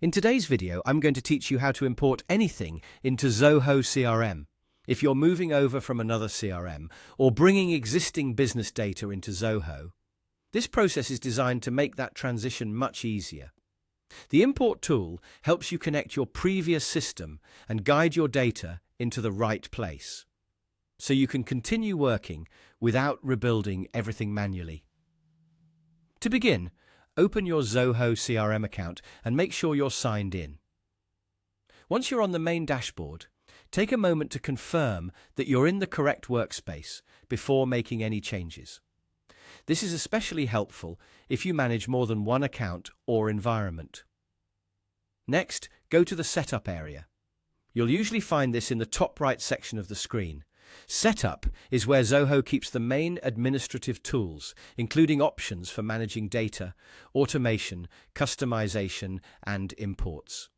In today's video, I'm going to teach you how to import anything into Zoho CRM. If you're moving over from another CRM or bringing existing business data into Zoho, this process is designed to make that transition much easier. The import tool helps you connect your previous system and guide your data into the right place, so you can continue working without rebuilding everything manually. To begin, open your Zoho CRM account and make sure you're signed in. Once you're on the main dashboard, take a moment to confirm that you're in the correct workspace before making any changes. This is especially helpful if you manage more than one account or environment. Next, go to the Setup area. You'll usually find this in the top right section of the screen. Setup is where Zoho keeps the main administrative tools, including options for managing data, automation, customization, and imports.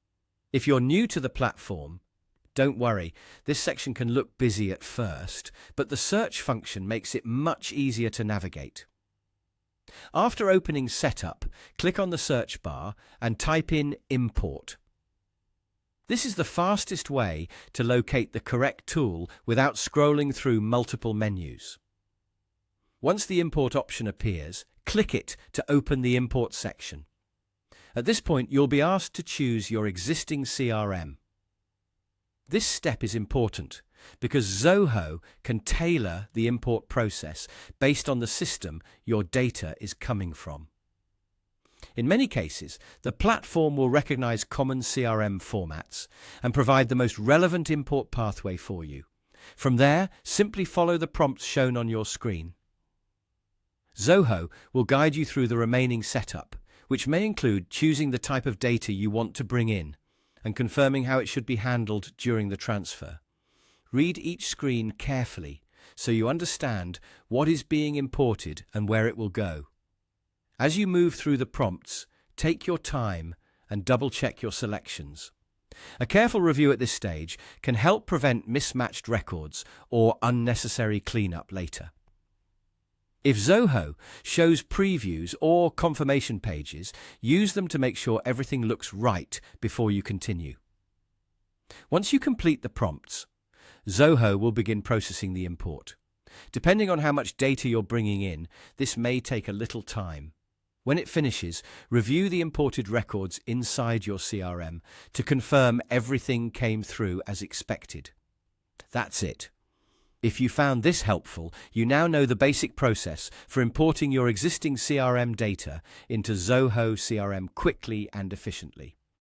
If you're new to the platform, don't worry, this section can look busy at first, but the search function makes it much easier to navigate. After opening Setup, click on the search bar and type in Import. This is the fastest way to locate the correct tool without scrolling through multiple menus. Once the import option appears, click it to open the import section. At this point, you'll be asked to choose your existing CRM. This step is important because Zoho can tailor the import process based on the system your data is coming from. In many cases, the platform will recognize common CRM formats and provide the most relevant import pathway for you. From there, simply follow the prompts shown on your screen. Zoho will guide you through the remaining setup, which may include choosing the type of data you want to bring in and confirming how it should be handled during the transfer. Read each screen carefully so you understand what is being imported and where it will go. As you move through the prompts, take your time and double-check your selections. A careful review at this stage can help prevent mismatched records or unnecessary cleanup later. If Zoho shows previews or confirmation pages, use them to make sure everything looks right before you continue. Once you complete the prompts, Zoho will begin processing the import. Depending on how much data you're bringing in, this may take a little time. When it finishes, review the imported records inside your CRM to confirm everything came through as expected. That's it. If you found this helpful, you now know the basic process for importing your existing CRM data into Zoho CRM quickly and efficiently.